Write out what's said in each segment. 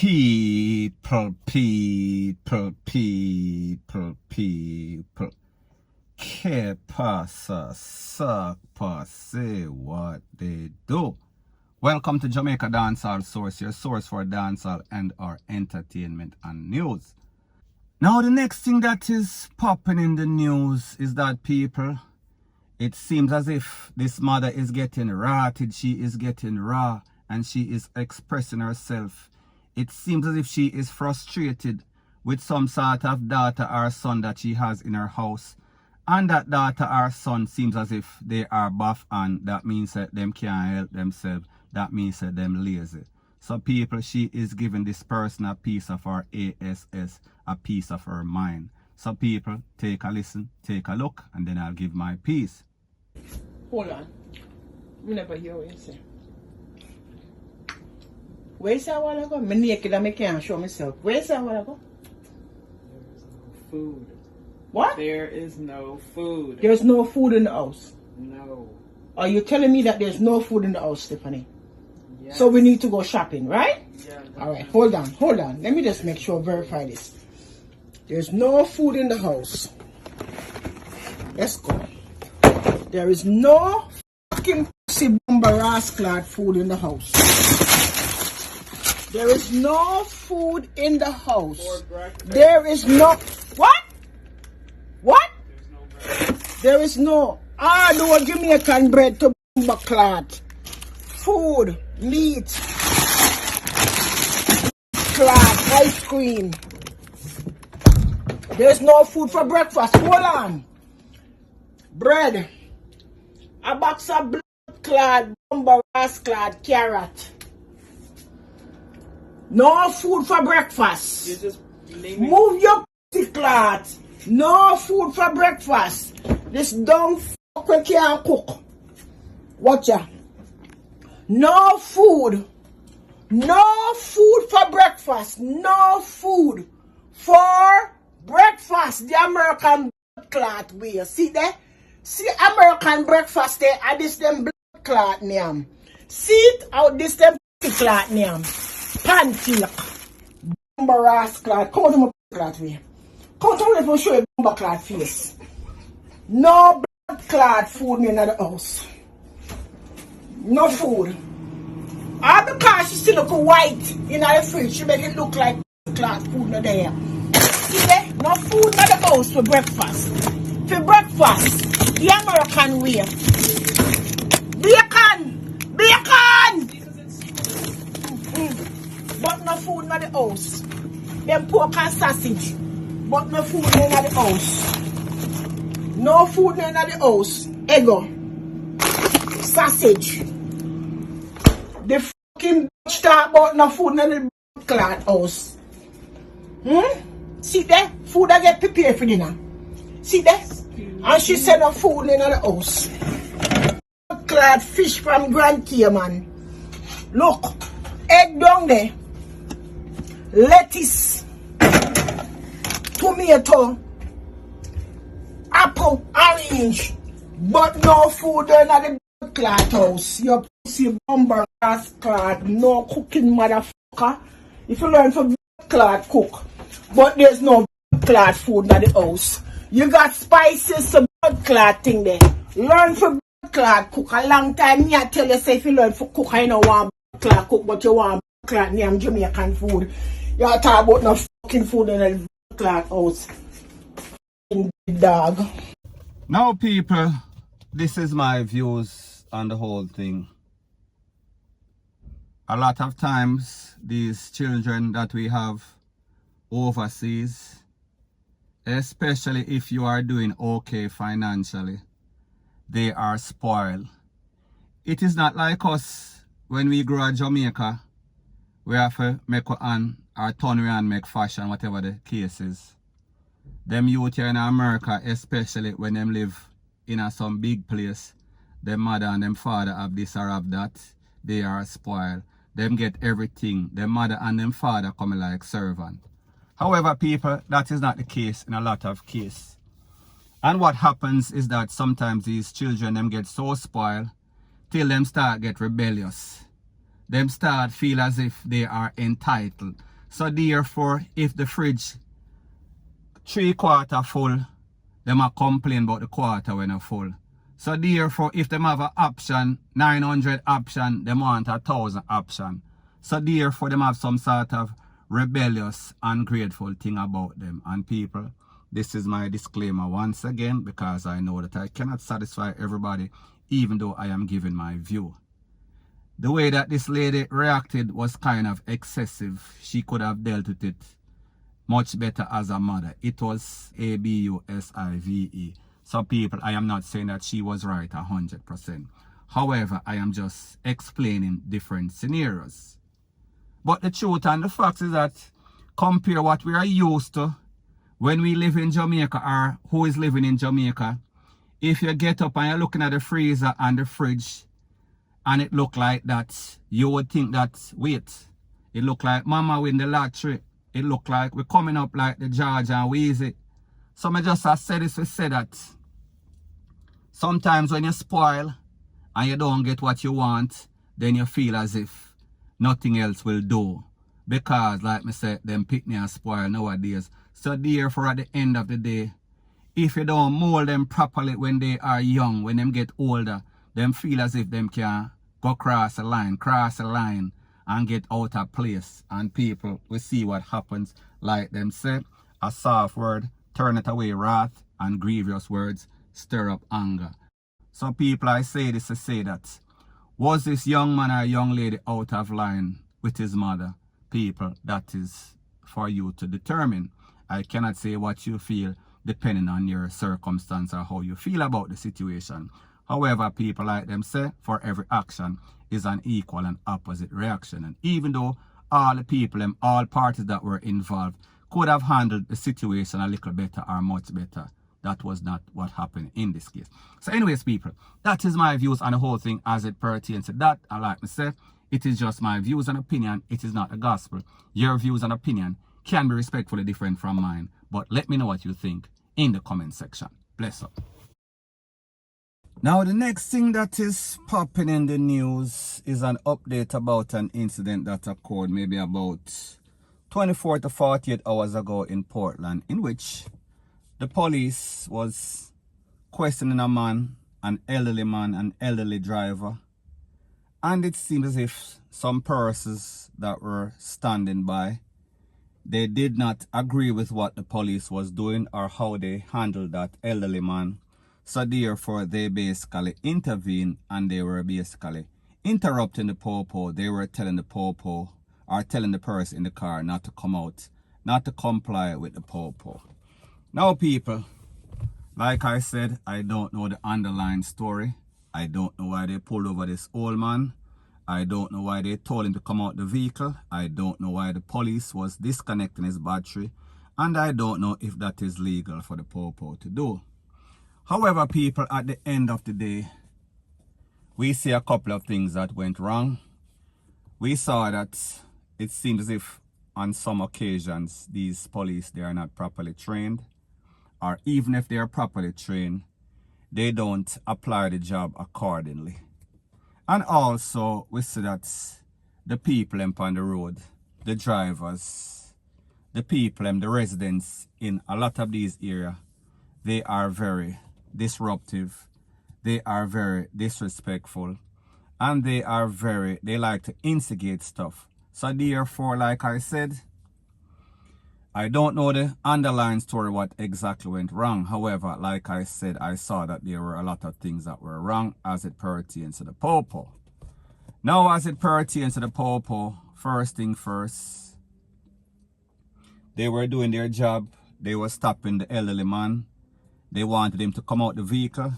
People. Que pasa, suck, say what they do. Welcome to Jamaica Dancehall Source, your source for dancehall and our entertainment and news. Now the next thing that is popping in the news is that people, it seems as if this mother is getting rotted, she is getting raw, and she is expressing herself. It seems as if she is frustrated with some sort of daughter or son that she has in her house. And that daughter or son seems as if they are buff, and that means that them can't help themselves. That means that them lazy. So people, she is giving this person a piece of her ASS, a piece of her mind. So people, take a listen, take a look, and then I'll give my piece. Hold on. I never hear what you say. Where's that while ago? I'm naked and I can't show myself. Where's that while ago? There is no food. What? There is no food. There's no food in the house. No. Are you telling me that there's no food in the house, Stephanie? Yes. So we need to go shopping, right? Yeah. Alright, hold on. Let me just make sure, verify this. There's no food in the house. Let's go. There is no fucking pussy bomber rascal food in the house. There is no food in the house. There is no... What? What? There is no... no Jamaican bread to bomber clot. Food, meat, clot, ice cream. There's no food for breakfast. Hold on. Bread. A box of blood clot, bomber rascal, carrot. No food for breakfast. You just Move your pussy clot. No food for breakfast. This dumb fuck we can't cook. Watch ya. No food. No food for breakfast. No food for breakfast. The American blood clot way. See there? See American breakfast there. And this them blood clot name. See it out this them pussy clot name. Pancake. Bomber rascal. Come on to my clot way. Come on to show you bomber clot face. No blood clot food in the house. No food. All because she still look white in the fridge, she make it look like clot food not there. See there? No food in the house for breakfast. For breakfast, the American way. Bacon! But no food in the house. Them pork and sausage. But no food in the house. No food in the house. Ego. Sausage. The fucking bitch talk about no food in the clot house. See there? Food I get prepared for dinner. See there? And she said no food in the house. Clot fish from Grand Cayman. Look. Egg down there. Lettuce. Tomato. Apple. Orange. But no food in the clot house. Your pussy bomber ass clot. No cooking motherfucker. If you learn for clot cook. But there's no clot food in the house. You got spices to blood clot thing there. Learn for blood clot cook. A long time me I tell you say if you learn for cook I don't want blood clot cook, but you want blood clot name Jamaican food. You talk about no fucking food in the blood clot house. Dog. Now people, this is my views on the whole thing. A lot of times these children that we have overseas, especially if you are doing okay financially, they are spoiled. It is not like us when we grow up Jamaica, we have to make our hand or turn around make fashion, whatever the case is. Them youth here in America, especially when them live in some big place, them mother and them father have this or have that, they are spoiled. Them get everything. Them mother and them father come like servant. However, people, that is not the case in a lot of cases. And what happens is that sometimes these children, them get so spoiled till them start get rebellious. Them start feel as if they are entitled. So therefore, if the fridge 3/4 full, them a complain about the quarter when a full. So therefore, if them have an option, 900 option, them want 1,000 option. So therefore, them have some sort of rebellious, ungrateful thing about them. And people, this is my disclaimer once again, because I know that I cannot satisfy everybody, even though I am giving my view. The way that this lady reacted was kind of excessive. She could have dealt with it much better as a mother. It was ABUSIVE. So people, I am not saying that she was right 100%. However, I am just explaining different scenarios. But the truth and the fact is that compare what we are used to when we live in Jamaica or who is living in Jamaica. If you get up and you're looking at the freezer and the fridge and it look like that, you would think that, wait, it look like mama win the lottery. It look like we're coming up like the George and Weezy. So I just said this to say that sometimes when you spoil and you don't get what you want, then you feel as if nothing else will do. Because like I said, them pick me and spoil nowadays. So therefore at the end of the day, if you don't mold them properly when they are young, when them get older, them feel as if them can go cross a line and get out of place. And people will see what happens. Like them say, a soft word turneth away wrath, and grievous words stir up anger. So people, I say this to say that, was this young man or young lady out of line with his mother? People, that is for you to determine. I cannot say what you feel depending on your circumstance or how you feel about the situation. However, people, like them say, for every action is an equal and opposite reaction. And even though all the people and all parties that were involved could have handled the situation a little better or much better, that was not what happened in this case. So anyways, people, that is my views on the whole thing as it pertains to that. And like I said, it is just my views and opinion. It is not a gospel. Your views and opinion can be respectfully different from mine. But let me know what you think in the comment section. Bless up. Now, the next thing that is popping in the news is an update about an incident that occurred maybe about 24 to 48 hours ago in Portland, in which the police was questioning a man, an elderly driver, and it seems as if some persons that were standing by, they did not agree with what the police was doing or how they handled that elderly man. So therefore, they basically intervened and they were basically interrupting the popo. They were telling the popo or telling the person in the car not to come out, not to comply with the popo. Now, people, like I said, I don't know the underlying story. I don't know why they pulled over this old man. I don't know why they told him to come out the vehicle. I don't know why the police was disconnecting his battery. And I don't know if that is legal for the popo to do. However, people, at the end of the day, we see a couple of things that went wrong. We saw that it seems as if on some occasions, these police, they are not properly trained. Or even if they are properly trained, they don't apply the job accordingly. And also, we see that the people on the road, the drivers, the people and the residents in a lot of these areas, they are very disruptive, they are very disrespectful, and they like to instigate stuff. So therefore, like I said, I don't know the underlying story what exactly went wrong. However, like I said, I saw that there were a lot of things that were wrong as it pertains to the popo. Now, as it pertains to the popo, first thing first, they were doing their job. They were stopping the elderly man. They wanted him to come out the vehicle,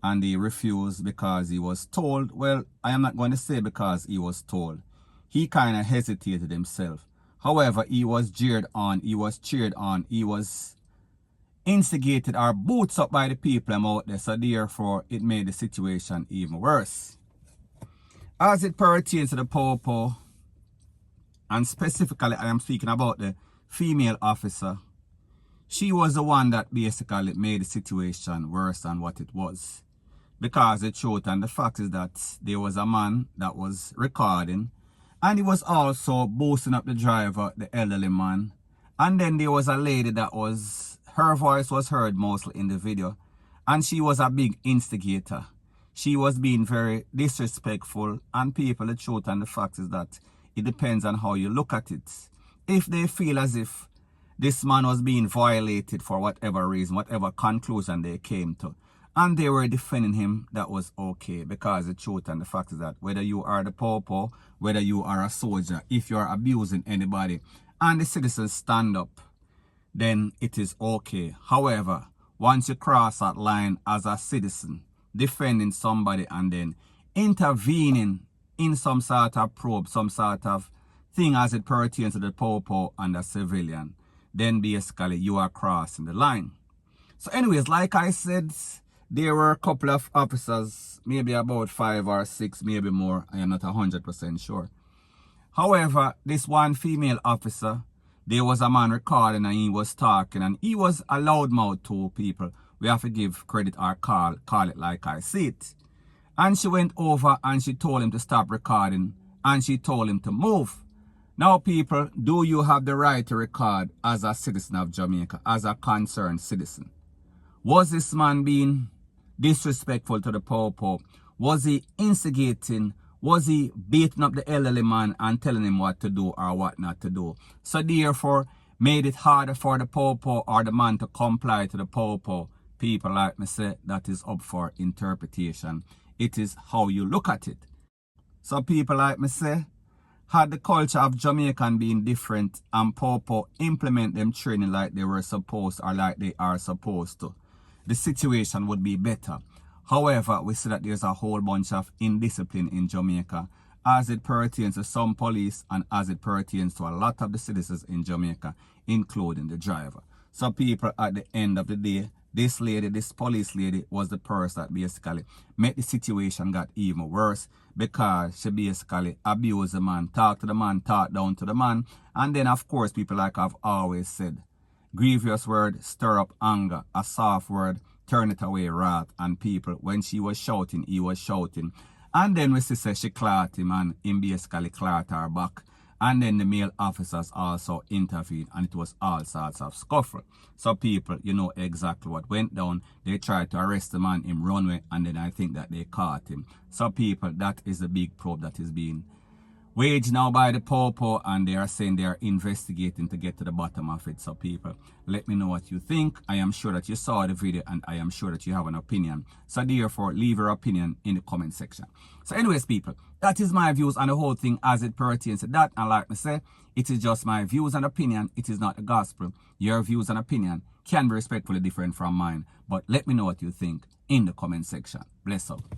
and he refused because he was told. Well, I am not going to say because he was told. He kind of hesitated himself. However, he was jeered on, he was cheered on, he was instigated or boots up by the people out there. So therefore, it made the situation even worse. As it pertains to the popo, and specifically I am speaking about the female officer, she was the one that basically made the situation worse than what it was. Because the truth and the fact is that there was a man that was recording, And he was also boosting up the driver, the elderly man. And then there was a lady that was, her voice was heard mostly in the video. And she was a big instigator. She was being very disrespectful. And people, the truth and the fact is that it depends on how you look at it. If they feel as if this man was being violated for whatever reason, whatever conclusion they came to, and they were defending him, that was okay. Because the truth and the fact is that whether you are the popo, whether you are a soldier, if you are abusing anybody, and the citizens stand up, then it is okay. However, once you cross that line as a citizen, defending somebody and then intervening in some sort of probe, some sort of thing as it pertains to the popo and the civilian, then basically you are crossing the line. So anyways, like I said, there were a couple of officers, maybe about 5 or 6, maybe more. I am not 100% sure. However, this one female officer, there was a man recording and he was talking and he was a loudmouth to people. We have to give credit or call it like I see it. And she went over and she told him to stop recording and she told him to move. Now people, do you have the right to record as a citizen of Jamaica, as a concerned citizen? Was this man being disrespectful to the popo? Was he instigating? Was he beating up the elderly man and telling him what to do or what not to do? So therefore, made it harder for the popo or the man to comply to the popo. People like me say, that is up for interpretation. It is how you look at it. So people like me say, had the culture of Jamaican being different and popo implement them training like they were supposed or like they are supposed to, the situation would be better. However, we see that there's a whole bunch of indiscipline in Jamaica as it pertains to some police and as it pertains to a lot of the citizens in Jamaica, including the driver. So people, at the end of the day, this lady, this police lady, was the person that basically made the situation got even worse because she basically abused the man, talked to the man, talked down to the man. And then, of course, people like I've always said, grievous word, stir up anger. A soft word, turn it away, wrath. And people, when she was shouting, he was shouting. And then we see she caught him and him basically caught her back. And then the male officers also intervened and it was all sorts of scuffle. So people, you know exactly what went down. They tried to arrest the man in runway and then I think that they caught him. So people, that is the big probe that is being waged now by the popo and they are saying they are investigating to get to the bottom of it. So people, let me know what you think. I am sure that you saw the video and I am sure that you have an opinion. So therefore, leave your opinion in the comment section. So anyways, people, that is my views on the whole thing as it pertains to that. And like I say, it is just my views and opinion. It is not the gospel. Your views and opinion can be respectfully different from mine. But let me know what you think in the comment section. Bless up.